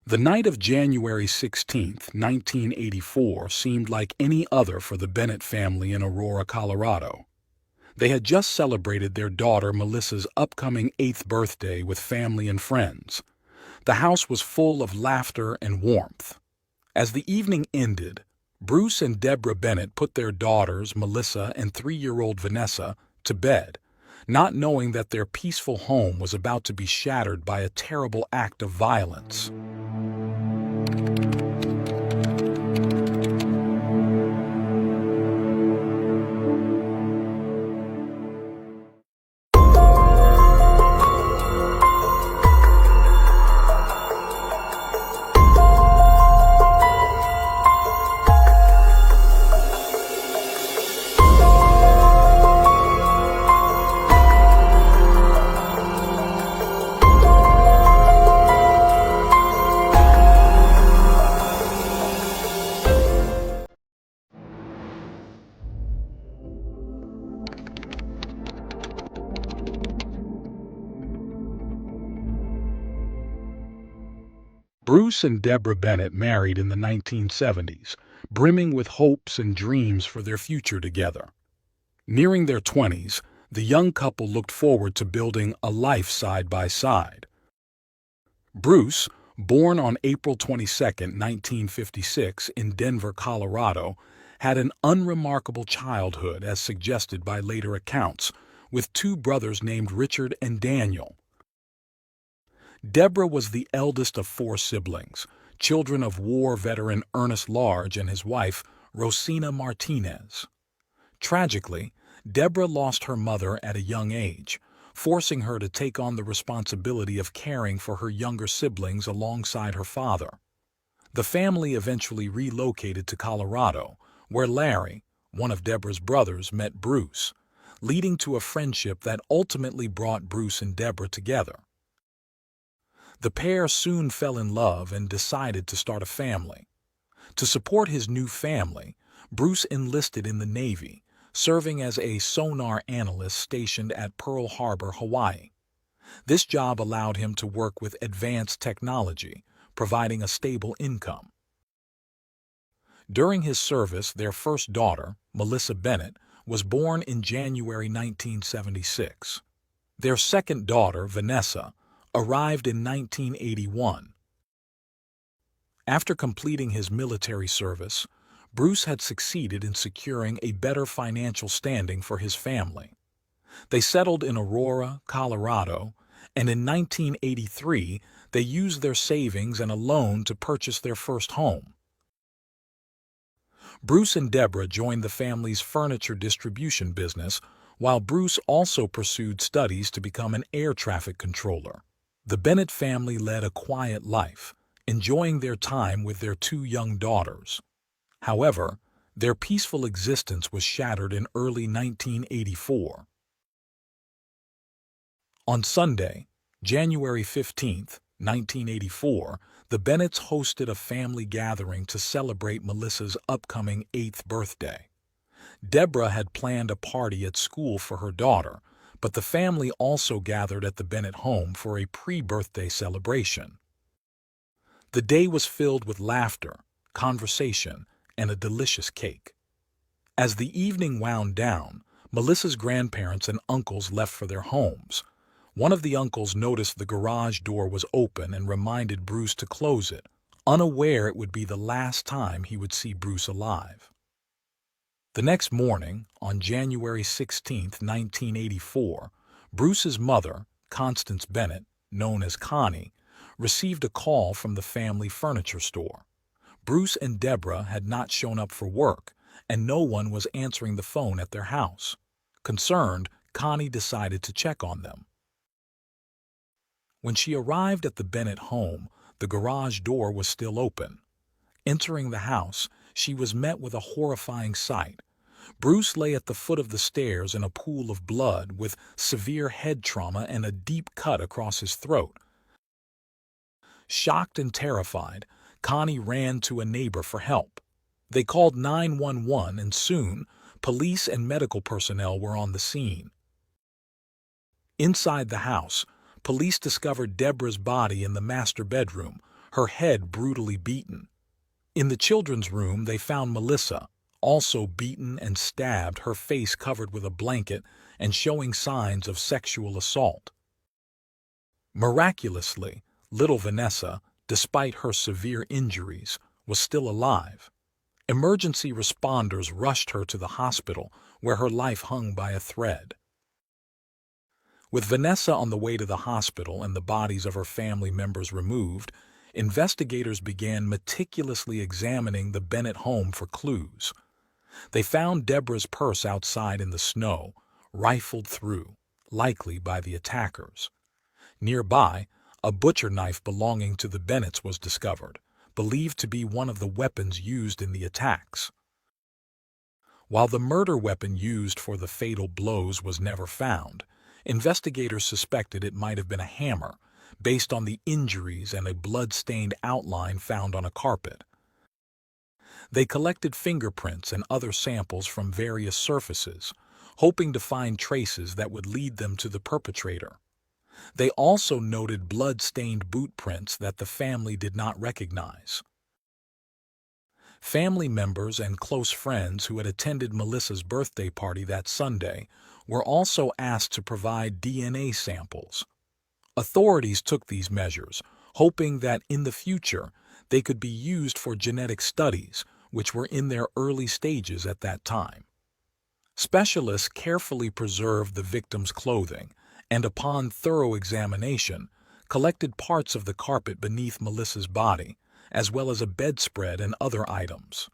The night of January 16, 1984 seemed like any other for the Bennett family in Aurora, Colorado. They had just celebrated their daughter Melissa's upcoming 8th birthday with family and friends. The house was full of laughter and warmth. As the evening ended, Bruce and Deborah Bennett put their daughters, Melissa and 3-year-old Vanessa, to bed, not knowing that their peaceful home was about to be shattered by a terrible act of violence. Bruce and Deborah Bennett married in the 1970s, brimming with hopes and dreams for their future together. Nearing their 20s, the young couple looked forward to building a life side by side. Bruce, born on April 22, 1956 in Denver, Colorado, had an unremarkable childhood as suggested by later accounts, with 2 brothers named Richard and Daniel. Deborah was the eldest of 4 siblings, children of war veteran Ernest Large and his wife, Rosina Martinez. Tragically, Deborah lost her mother at a young age, forcing her to take on the responsibility of caring for her younger siblings alongside her father. The family eventually relocated to Colorado, where Larry, one of Deborah's brothers, met Bruce, leading to a friendship that ultimately brought Bruce and Deborah together. The pair soon fell in love and decided to start a family. To support his new family, Bruce enlisted in the Navy, serving as a sonar analyst stationed at Pearl Harbor, Hawaii. This job allowed him to work with advanced technology, providing a stable income. During his service, their first daughter, Melissa Bennett, was born in January 1976. Their second daughter, Vanessa, arrived in 1981. After completing his military service, Bruce had succeeded in securing a better financial standing for his family. They settled in Aurora, Colorado, and in 1983 they used their savings and a loan to purchase their first home. Bruce and Deborah joined the family's furniture distribution business, while Bruce also pursued studies to become an air traffic controller. The Bennett family led a quiet life, enjoying their time with their 2 young daughters. However, their peaceful existence was shattered in early 1984. On Sunday, January 15, 1984, the Bennetts hosted a family gathering to celebrate Melissa's upcoming 8th birthday. Deborah had planned a party at school for her daughter, but the family also gathered at the Bennett home for a pre-birthday celebration. The day was filled with laughter, conversation, and a delicious cake. As the evening wound down, Melissa's grandparents and uncles left for their homes. One of the uncles noticed the garage door was open and reminded Bruce to close it, unaware it would be the last time he would see Bruce alive. The next morning, on January 16, 1984, Bruce's mother, Constance Bennett, known as Connie, received a call from the family furniture store. Bruce and Deborah had not shown up for work, and no one was answering the phone at their house. Concerned, Connie decided to check on them. When she arrived at the Bennett home, the garage door was still open. Entering the house, she was met with a horrifying sight. Bruce lay at the foot of the stairs in a pool of blood with severe head trauma and a deep cut across his throat. Shocked and terrified, Connie ran to a neighbor for help. They called 911 and soon, police and medical personnel were on the scene. Inside the house, police discovered Deborah's body in the master bedroom, her head brutally beaten. In the children's room, they found Melissa, also beaten and stabbed, her face covered with a blanket and showing signs of sexual assault. Miraculously, little Vanessa, despite her severe injuries, was still alive. Emergency responders rushed her to the hospital, where her life hung by a thread. With Vanessa on the way to the hospital and the bodies of her family members removed, investigators began meticulously examining the Bennett home for clues. They found Deborah's purse outside in the snow, rifled through, likely by the attackers. Nearby, a butcher knife belonging to the Bennetts was discovered, believed to be one of the weapons used in the attacks. While the murder weapon used for the fatal blows was never found, investigators suspected it might have been a hammer, based on the injuries and a blood-stained outline found on a carpet. They collected fingerprints and other samples from various surfaces, hoping to find traces that would lead them to the perpetrator. They also noted blood-stained boot prints that the family did not recognize. Family members and close friends who had attended Melissa's birthday party that Sunday were also asked to provide DNA samples. Authorities took these measures, hoping that in the future they could be used for genetic studies, which were in their early stages at that time. Specialists carefully preserved the victim's clothing and, upon thorough examination, collected parts of the carpet beneath Melissa's body, as well as a bedspread and other items.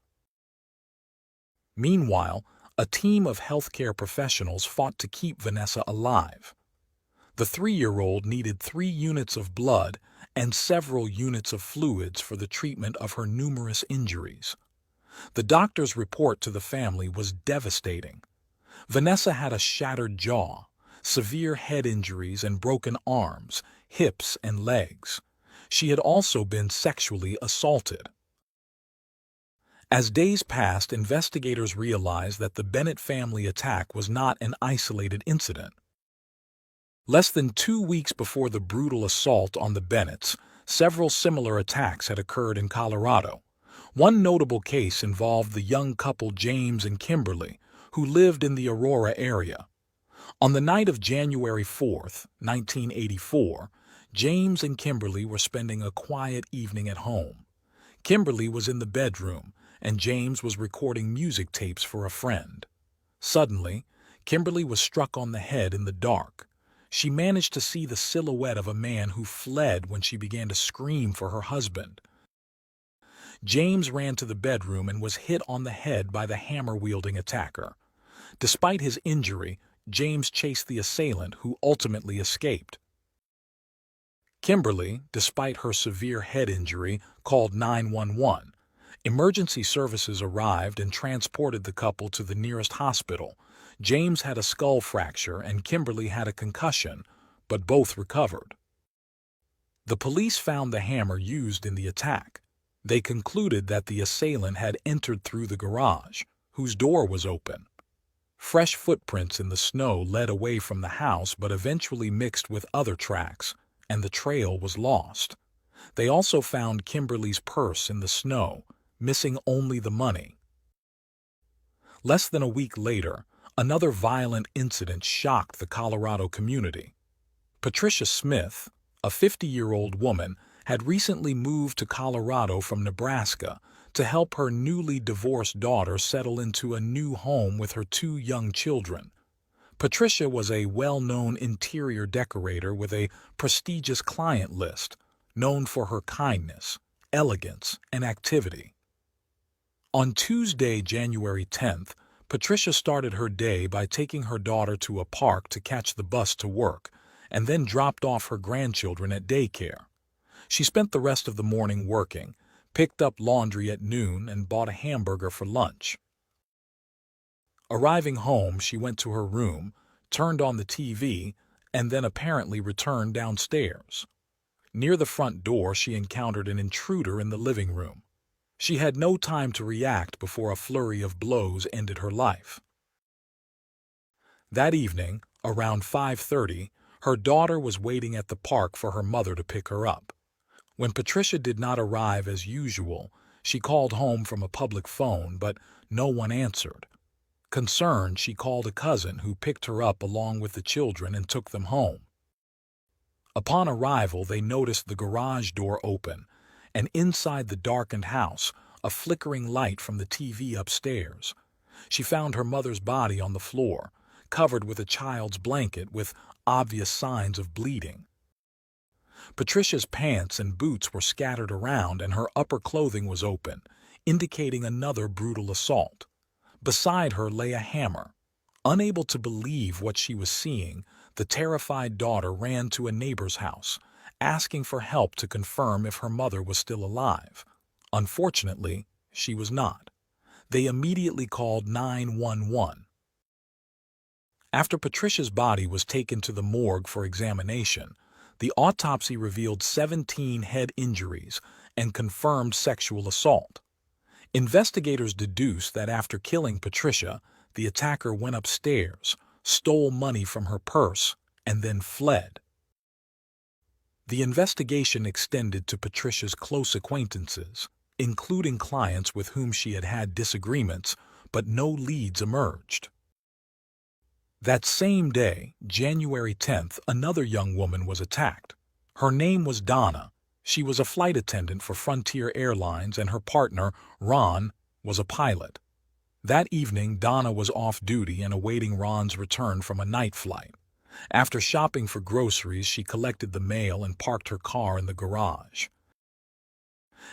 Meanwhile, a team of healthcare professionals fought to keep Vanessa alive. The 3-year-old needed 3 units of blood and several units of fluids for the treatment of her numerous injuries. The doctor's report to the family was devastating. Vanessa had a shattered jaw, severe head injuries and broken arms, hips, and legs. She had also been sexually assaulted. As days passed, investigators realized that the Bennett family attack was not an isolated incident. Less than 2 weeks before the brutal assault on the Bennetts, several similar attacks had occurred in Colorado. One notable case involved the young couple James and Kimberly, who lived in the Aurora area. On the night of January 4, 1984, James and Kimberly were spending a quiet evening at home. Kimberly was in the bedroom, and James was recording music tapes for a friend. Suddenly, Kimberly was struck on the head in the dark. She managed to see the silhouette of a man who fled when she began to scream for her husband. James ran to the bedroom and was hit on the head by the hammer-wielding attacker. Despite his injury, James chased the assailant, who ultimately escaped. Kimberly, despite her severe head injury, called 911. Emergency services arrived and transported the couple to the nearest hospital. James had a skull fracture and Kimberly had a concussion, but both recovered. The police found the hammer used in the attack. They concluded that the assailant had entered through the garage, whose door was open. Fresh footprints in the snow led away from the house but eventually mixed with other tracks, and the trail was lost. They also found Kimberly's purse in the snow, missing only the money. Less than a week later, another violent incident shocked the Colorado community. Patricia Smith, a 50-year-old woman, had recently moved to Colorado from Nebraska to help her newly divorced daughter settle into a new home with her 2 young children. Patricia was a well-known interior decorator with a prestigious client list, known for her kindness, elegance, and activity. On Tuesday, January 10th, Patricia started her day by taking her daughter to a park to catch the bus to work, and then dropped off her grandchildren at daycare. She spent the rest of the morning working, picked up laundry at noon, and bought a hamburger for lunch. Arriving home, she went to her room, turned on the TV, and then apparently returned downstairs. Near the front door, she encountered an intruder in the living room. She had no time to react before a flurry of blows ended her life. That evening, around 5:30, her daughter was waiting at the park for her mother to pick her up. When Patricia did not arrive as usual, she called home from a public phone, but no one answered. Concerned, she called a cousin who picked her up along with the children and took them home. Upon arrival, they noticed the garage door open, and inside the darkened house, a flickering light from the TV upstairs. She found her mother's body on the floor, covered with a child's blanket with obvious signs of bleeding. Patricia's pants and boots were scattered around and her upper clothing was open, indicating another brutal assault. Beside her lay a hammer. Unable to believe what she was seeing, the terrified daughter ran to a neighbor's house, asking for help to confirm if her mother was still alive. Unfortunately, she was not. They immediately called 911. After Patricia's body was taken to the morgue for examination, the autopsy revealed 17 head injuries and confirmed sexual assault. Investigators deduced that after killing Patricia, the attacker went upstairs, stole money from her purse, and then fled. The investigation extended to Patricia's close acquaintances, including clients with whom she had had disagreements, but no leads emerged. That same day, January 10th, another young woman was attacked. Her name was Donna. She was a flight attendant for Frontier Airlines and her partner, Ron, was a pilot. That evening, Donna was off duty and awaiting Ron's return from a night flight. After shopping for groceries, she collected the mail and parked her car in the garage.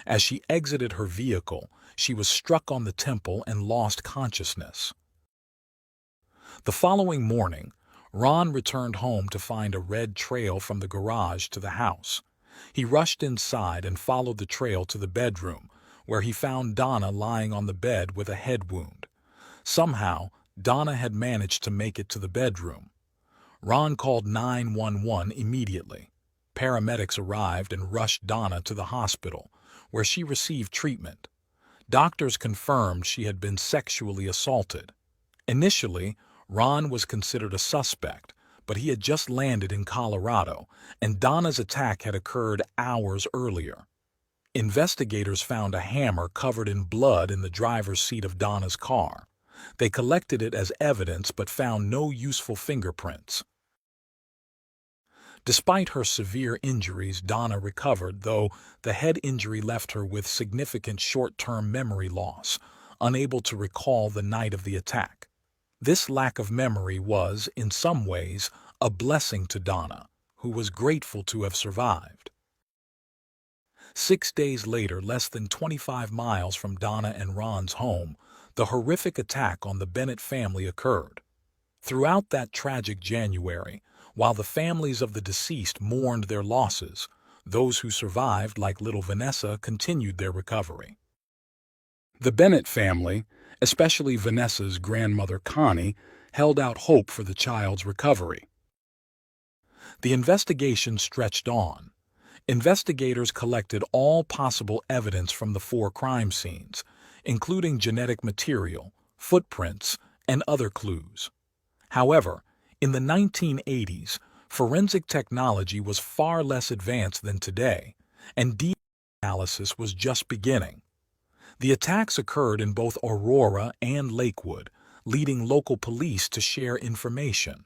As she exited her vehicle, she was struck on the temple and lost consciousness. The following morning, Ron returned home to find a red trail from the garage to the house. He rushed inside and followed the trail to the bedroom, where he found Donna lying on the bed with a head wound. Somehow, Donna had managed to make it to the bedroom. Ron called 911 immediately. Paramedics arrived and rushed Donna to the hospital, where she received treatment. Doctors confirmed she had been sexually assaulted. Initially, Ron was considered a suspect, but he had just landed in Colorado, and Donna's attack had occurred hours earlier. Investigators found a hammer covered in blood in the driver's seat of Donna's car. They collected it as evidence but found no useful fingerprints. Despite her severe injuries, Donna recovered, though the head injury left her with significant short-term memory loss, unable to recall the night of the attack. This lack of memory was, in some ways, a blessing to Donna, who was grateful to have survived. 6 days later, less than 25 miles from Donna and Ron's home, the horrific attack on the Bennett family occurred. Throughout that tragic January, while the families of the deceased mourned their losses, those who survived, like little Vanessa, continued their recovery. The Bennett family, especially Vanessa's grandmother Connie, held out hope for the child's recovery. The investigation stretched on. Investigators collected all possible evidence from the 4 crime scenes, including genetic material, footprints, and other clues. However, in the 1980s, forensic technology was far less advanced than today, and DNA analysis was just beginning. The attacks occurred in both Aurora and Lakewood, leading local police to share information.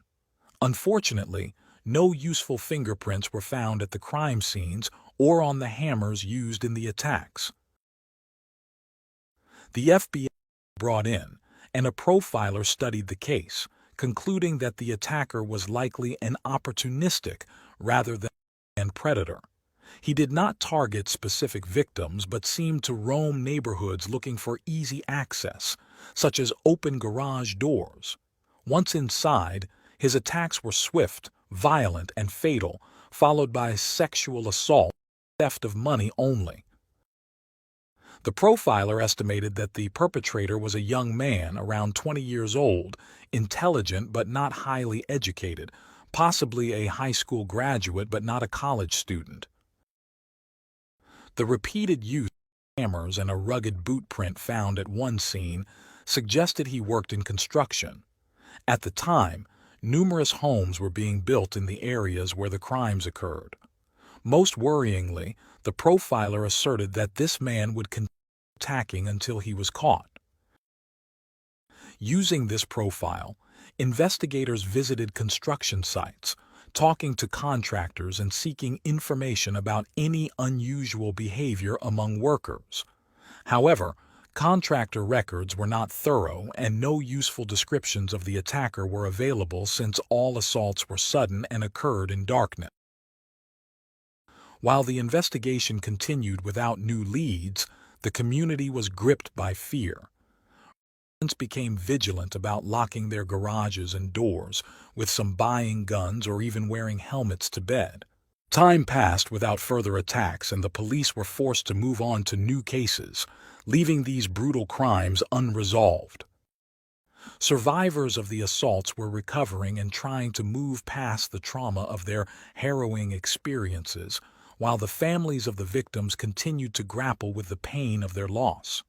Unfortunately, no useful fingerprints were found at the crime scenes or on the hammers used in the attacks. The FBI was brought in, and a profiler studied the case, concluding that the attacker was likely an opportunistic rather than a predator. He did not target specific victims but seemed to roam neighborhoods looking for easy access, such as open garage doors. Once inside, his attacks were swift, violent, and fatal, followed by sexual assault and theft of money only. The profiler estimated that the perpetrator was a young man around 20 years old, intelligent but not highly educated, possibly a high school graduate but not a college student. The repeated use of hammers and a rugged boot print found at one scene suggested he worked in construction. At the time, numerous homes were being built in the areas where the crimes occurred. Most worryingly, the profiler asserted that this man would continue attacking until he was caught. Using this profile, investigators visited construction sites, talking to contractors and seeking information about any unusual behavior among workers. However, contractor records were not thorough and no useful descriptions of the attacker were available since all assaults were sudden and occurred in darkness. While the investigation continued without new leads, the community was gripped by fear. Residents became vigilant about locking their garages and doors, with some buying guns or even wearing helmets to bed. Time passed without further attacks, and the police were forced to move on to new cases, leaving these brutal crimes unresolved. Survivors of the assaults were recovering and trying to move past the trauma of their harrowing experiences, while the families of the victims continued to grapple with the pain of their loss.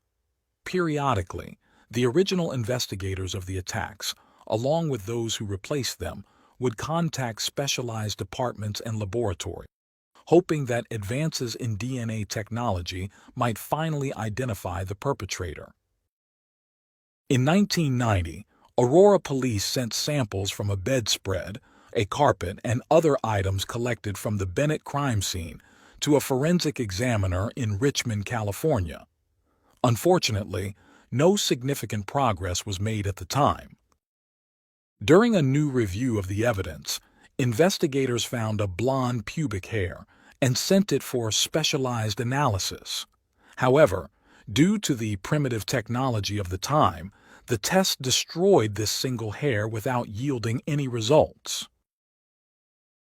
Periodically, the original investigators of the attacks, along with those who replaced them, would contact specialized departments and laboratories, hoping that advances in DNA technology might finally identify the perpetrator. In 1990, Aurora police sent samples from a bedspread, a carpet, and other items collected from the Bennett crime scene to a forensic examiner in Richmond, California. Unfortunately, no significant progress was made at the time. During a new review of the evidence, investigators found a blonde pubic hair and sent it for specialized analysis. However, due to the primitive technology of the time, the test destroyed this single hair without yielding any results.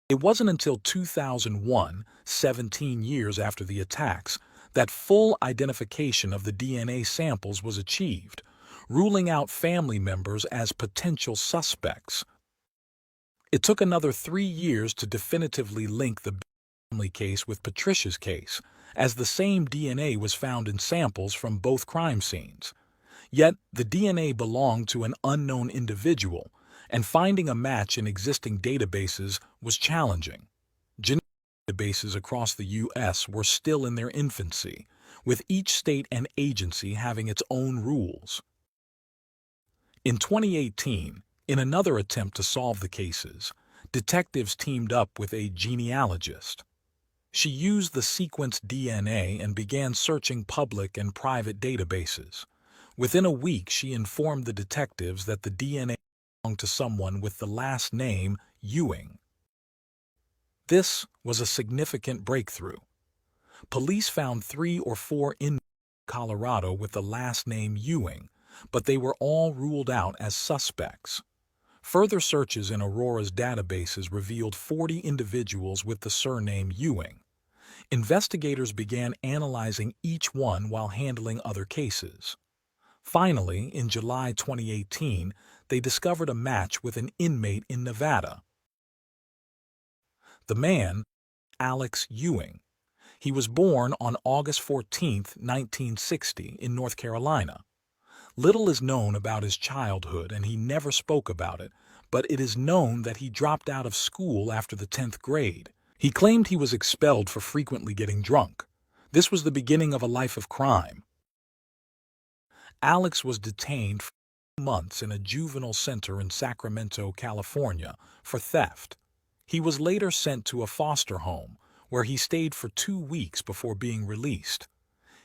It wasn't until 2001, 17 years after the attacks, that full identification of the DNA samples was achieved, ruling out family members as potential suspects. It took another 3 years to definitively link the family case with Patricia's case, as the same DNA was found in samples from both crime scenes. Yet, the DNA belonged to an unknown individual, and finding a match in existing databases was challenging. Genetic databases across the U.S. were still in their infancy, with each state and agency having its own rules. In 2018, in another attempt to solve the cases, detectives teamed up with a genealogist. She used the sequenced DNA and began searching public and private databases. Within a week, she informed the detectives that the DNA belonged to someone with the last name Ewing. This was a significant breakthrough. Police found 3 or 4 in Colorado with the last name Ewing, but they were all ruled out as suspects. Further searches in Aurora's databases revealed 40 individuals with the surname Ewing. Investigators began analyzing each one while handling other cases. Finally, in July 2018, they discovered a match with an inmate in Nevada. The man, Alex Ewing. He was born on August 14, 1960, in North Carolina. Little is known about his childhood, and he never spoke about it, but it is known that he dropped out of school after the 10th grade. He claimed he was expelled for frequently getting drunk. This was the beginning of a life of crime. Alex was detained for 2 months in a juvenile center in Sacramento, California, for theft. He was later sent to a foster home, where he stayed for 2 weeks before being released.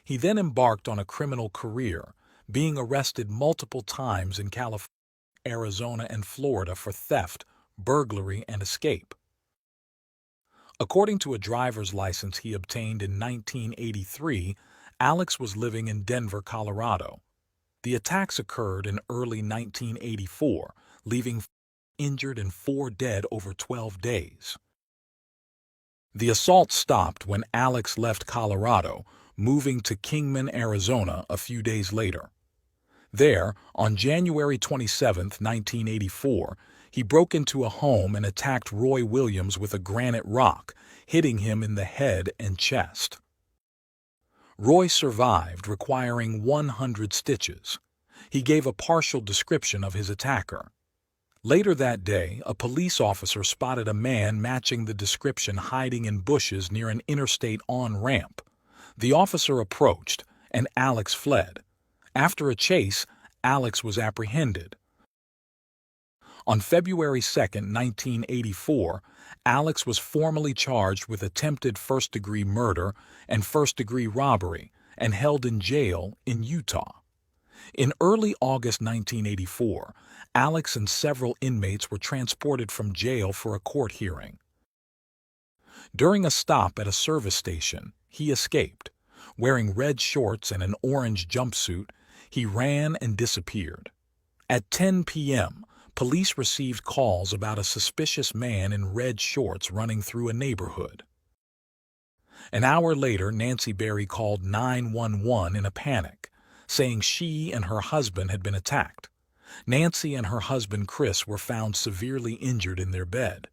He then embarked on a criminal career, being arrested multiple times in California, Arizona, and Florida for theft, burglary, and escape. According to a driver's license he obtained in 1983, Alex was living in Denver, Colorado. The attacks occurred in early 1984, leaving 4 injured and 4 dead over 12 days. The assault stopped when Alex left Colorado, moving to Kingman, Arizona a few days later. There, on January 27, 1984, he broke into a home and attacked Roy Williams with a granite rock, hitting him in the head and chest. Roy survived, requiring 100 stitches. He gave a partial description of his attacker. Later that day, a police officer spotted a man matching the description hiding in bushes near an interstate on-ramp. The officer approached, and Alex fled. After a chase, Alex was apprehended. On February 2, 1984, Alex was formally charged with attempted first-degree murder and first-degree robbery and held in jail in Utah. In early August 1984, Alex and several inmates were transported from jail for a court hearing. During a stop at a service station, he escaped. Wearing red shorts and an orange jumpsuit, he ran and disappeared. At 10 p.m., police received calls about a suspicious man in red shorts running through a neighborhood. An hour later, Nancy Berry called 911 in a panic, saying she and her husband had been attacked. Nancy and her husband Chris were found severely injured in their bed.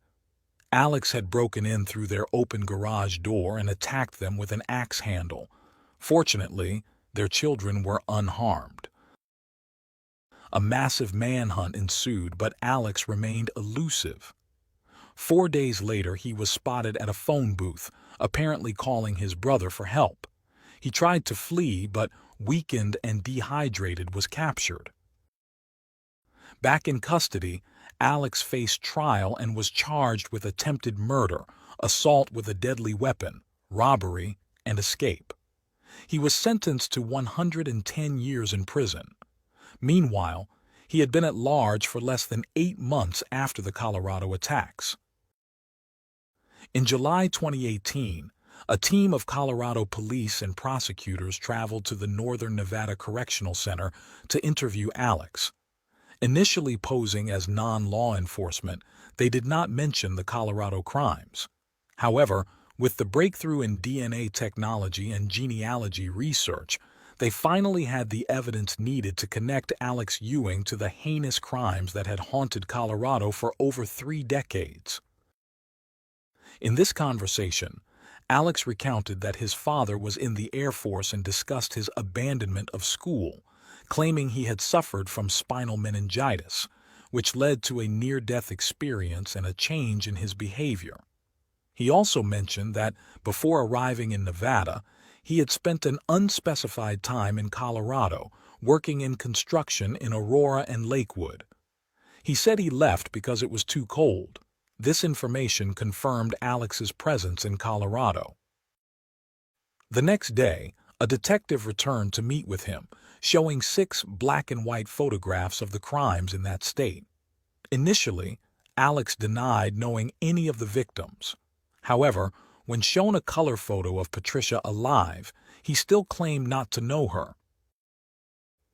Alex had broken in through their open garage door and attacked them with an axe handle. Fortunately, their children were unharmed. A massive manhunt ensued, but Alex remained elusive. 4 days later, he was spotted at a phone booth, apparently calling his brother for help. He tried to flee, but, weakened and dehydrated, was captured. Back in custody, Alex faced trial and was charged with attempted murder, assault with a deadly weapon, robbery, and escape. He was sentenced to 110 years in prison. Meanwhile, he had been at large for less than 8 months after the Colorado attacks. In July 2018, a team of Colorado police and prosecutors traveled to the Northern Nevada Correctional Center to interview Alex. Initially posing as non-law enforcement, they did not mention the Colorado crimes. However, with the breakthrough in DNA technology and genealogy research, they finally had the evidence needed to connect Alex Ewing to the heinous crimes that had haunted Colorado for over 3 decades. In this conversation, Alex recounted that his father was in the Air Force and discussed his abandonment of school, claiming he had suffered from spinal meningitis, which led to a near-death experience and a change in his behavior. He also mentioned that, before arriving in Nevada, he had spent an unspecified time in Colorado, working in construction in Aurora and Lakewood. He said he left because it was too cold. This information confirmed Alex's presence in Colorado. The next day, a detective returned to meet with him, showing 6 black-and-white photographs of the crimes in that state. Initially, Alex denied knowing any of the victims. However, when shown a color photo of Patricia alive, he still claimed not to know her.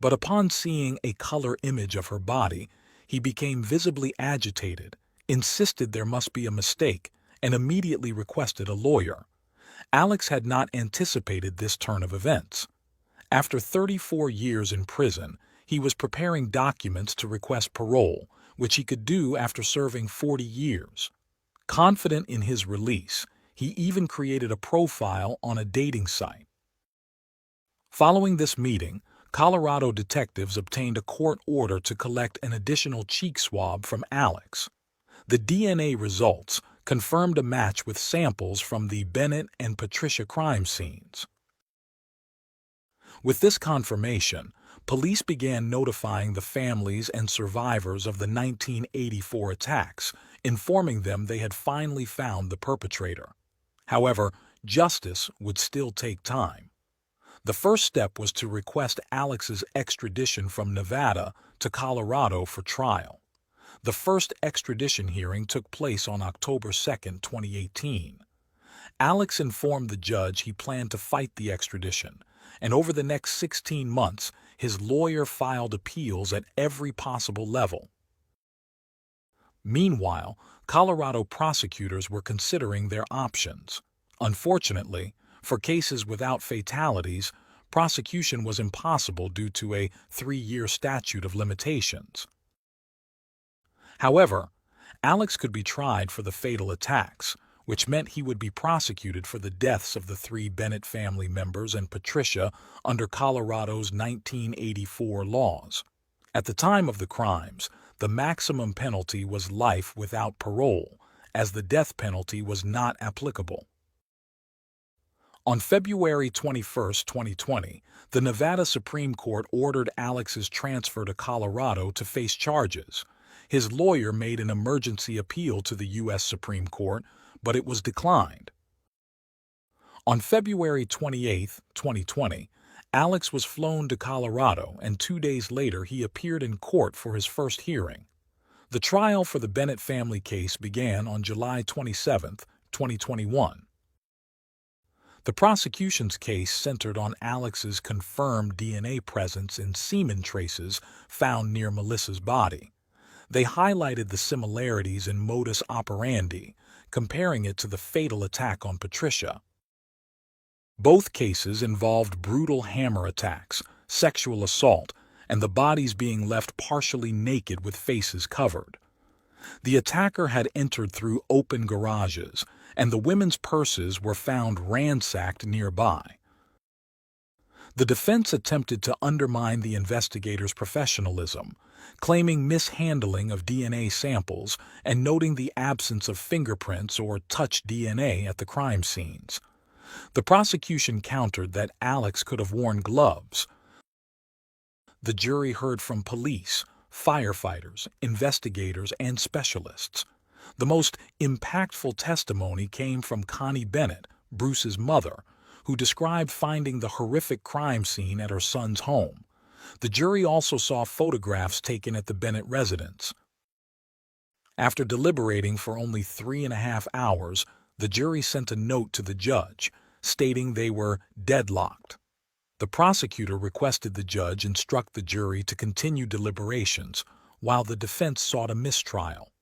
But upon seeing a color image of her body, he became visibly agitated, insisted there must be a mistake, and immediately requested a lawyer. Alex had not anticipated this turn of events. After 34 years in prison, he was preparing documents to request parole, which he could do after serving 40 years. Confident in his release, he even created a profile on a dating site. Following this meeting, Colorado detectives obtained a court order to collect an additional cheek swab from Alex. The DNA results confirmed a match with samples from the Bennett and Patricia crime scenes. With this confirmation, police began notifying the families and survivors of the 1984 attacks, informing them they had finally found the perpetrator. However, justice would still take time. The first step was to request Alex's extradition from Nevada to Colorado for trial. The first extradition hearing took place on October 2, 2018. Alex informed the judge he planned to fight the extradition, and over the next 16 months, his lawyer filed appeals at every possible level. Meanwhile, Colorado prosecutors were considering their options. Unfortunately, for cases without fatalities, prosecution was impossible due to a 3-year statute of limitations. However, Alex could be tried for the fatal attacks, which meant he would be prosecuted for the deaths of the 3 Bennett family members and Patricia under Colorado's 1984 laws. At the time of the crimes, the maximum penalty was life without parole, as the death penalty was not applicable. On February 21, 2020, the Nevada Supreme Court ordered Alex's transfer to Colorado to face charges. His lawyer made an emergency appeal to the U.S. Supreme Court, but it was declined. On February 28, 2020, Alex was flown to Colorado, and 2 days later he appeared in court for his first hearing. The trial for the Bennett family case began on July 27, 2021. The prosecution's case centered on Alex's confirmed DNA presence in semen traces found near Melissa's body. They highlighted the similarities in modus operandi, comparing it to the fatal attack on Patricia. Both cases involved brutal hammer attacks, sexual assault, and the bodies being left partially naked with faces covered. The attacker had entered through open garages, and the women's purses were found ransacked nearby. The defense attempted to undermine the investigators' professionalism, claiming mishandling of DNA samples and noting the absence of fingerprints or touch DNA at the crime scenes. The prosecution countered that Alex could have worn gloves. The jury heard from police, firefighters, investigators, and specialists. The most impactful testimony came from Connie Bennett, Bruce's mother, who described finding the horrific crime scene at her son's home. The jury also saw photographs taken at the Bennett residence. After deliberating for only 3.5 hours, the jury sent a note to the judge, stating they were deadlocked. The prosecutor requested the judge instruct the jury to continue deliberations, while the defense sought a mistrial.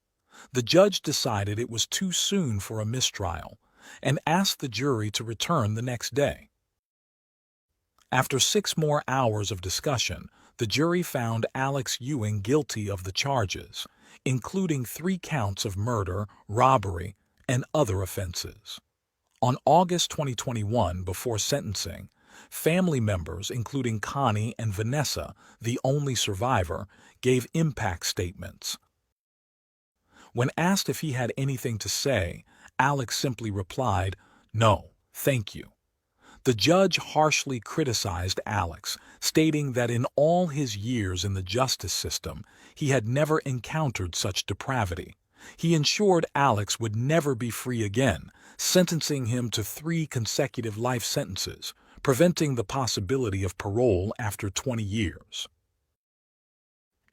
The judge decided it was too soon for a mistrial and asked the jury to return the next day. After 6 more hours of discussion, the jury found Alex Ewing guilty of the charges, including 3 counts of murder, robbery, and other offenses. On August 2021, before sentencing, family members, including Connie and Vanessa, the only survivor, gave impact statements. When asked if he had anything to say, Alex simply replied, "No, thank you." The judge harshly criticized Alex, stating that in all his years in the justice system, he had never encountered such depravity. He ensured Alex would never be free again, sentencing him to 3 consecutive life sentences, preventing the possibility of parole after 20 years.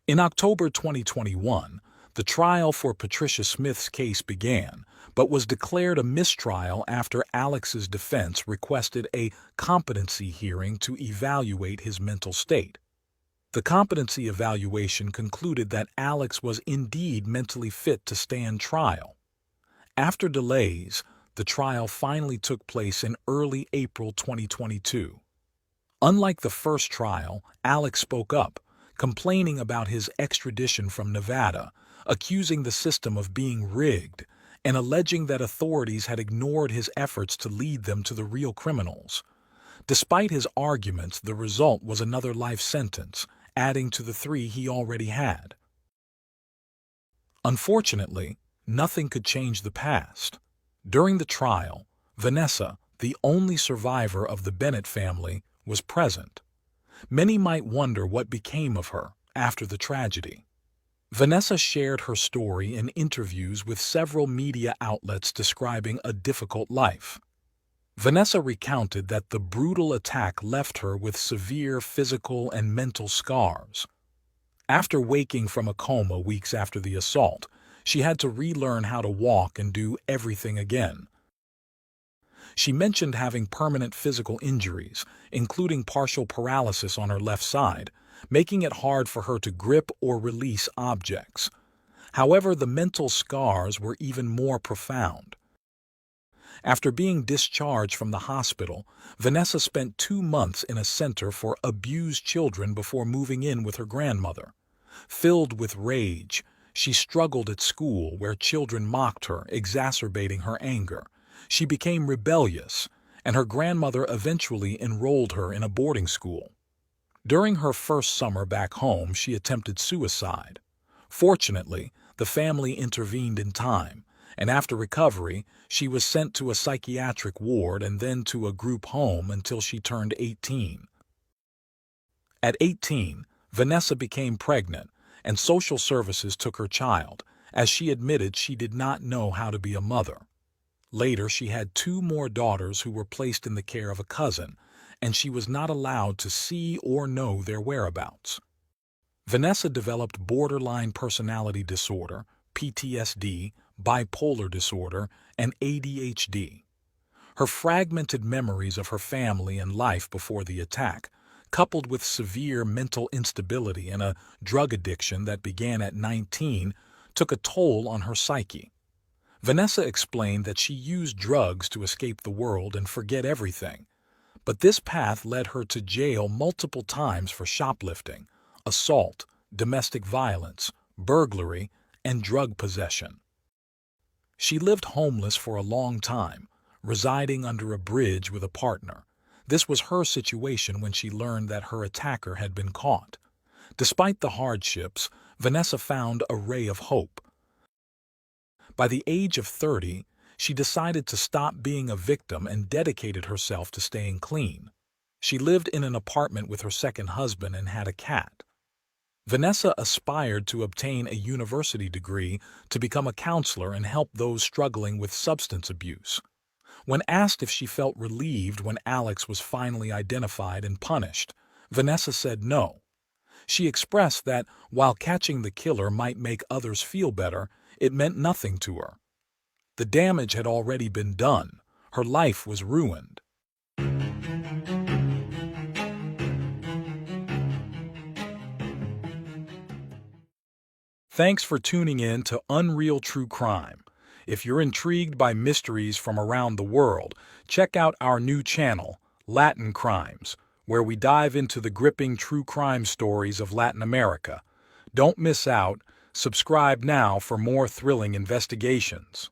In October 2021, the trial for Patricia Smith's case began, but was declared a mistrial after Alex's defense requested a competency hearing to evaluate his mental state. The competency evaluation concluded that Alex was indeed mentally fit to stand trial. After delays, the trial finally took place in early April 2022. Unlike the first trial, Alex spoke up, complaining about his extradition from Nevada, accusing the system of being rigged, and alleging that authorities had ignored his efforts to lead them to the real criminals. Despite his arguments, the result was another life sentence, adding to the 3 he already had. Unfortunately, nothing could change the past. During the trial, Vanessa, the only survivor of the Bennett family, was present. Many might wonder what became of her after the tragedy. Vanessa shared her story in interviews with several media outlets describing a difficult life. Vanessa recounted that the brutal attack left her with severe physical and mental scars. After waking from a coma weeks after the assault, she had to relearn how to walk and do everything again. She mentioned having permanent physical injuries, including partial paralysis on her left side, making it hard for her to grip or release objects. However, the mental scars were even more profound. After being discharged from the hospital, Vanessa spent 2 months in a center for abused children before moving in with her grandmother. Filled with rage, she struggled at school where children mocked her, exacerbating her anger. She became rebellious, and her grandmother eventually enrolled her in a boarding school. During her first summer back home, she attempted suicide. Fortunately, the family intervened in time, and after recovery, she was sent to a psychiatric ward and then to a group home until she turned 18. At 18, Vanessa became pregnant, and social services took her child, as she admitted she did not know how to be a mother. Later, she had two more daughters who were placed in the care of a cousin, and she was not allowed to see or know their whereabouts. Vanessa developed borderline personality disorder, PTSD, bipolar disorder, and ADHD. Her fragmented memories of her family and life before the attack, coupled with severe mental instability and a drug addiction that began at 19, took a toll on her psyche. Vanessa explained that she used drugs to escape the world and forget everything, but this path led her to jail multiple times for shoplifting, assault, domestic violence, burglary, and drug possession. She lived homeless for a long time, residing under a bridge with a partner. This was her situation when she learned that her attacker had been caught. Despite the hardships, Vanessa found a ray of hope. By the age of 30, she decided to stop being a victim and dedicated herself to staying clean. She lived in an apartment with her second husband and had a cat. Vanessa aspired to obtain a university degree to become a counselor and help those struggling with substance abuse. When asked if she felt relieved when Alex was finally identified and punished, Vanessa said no. She expressed that while catching the killer might make others feel better, it meant nothing to her. The damage had already been done. Her life was ruined. Thanks for tuning in to Unreal True Crime. If you're intrigued by mysteries from around the world, check out our new channel, Latin Crimes, where we dive into the gripping true crime stories of Latin America. Don't miss out. Subscribe now for more thrilling investigations.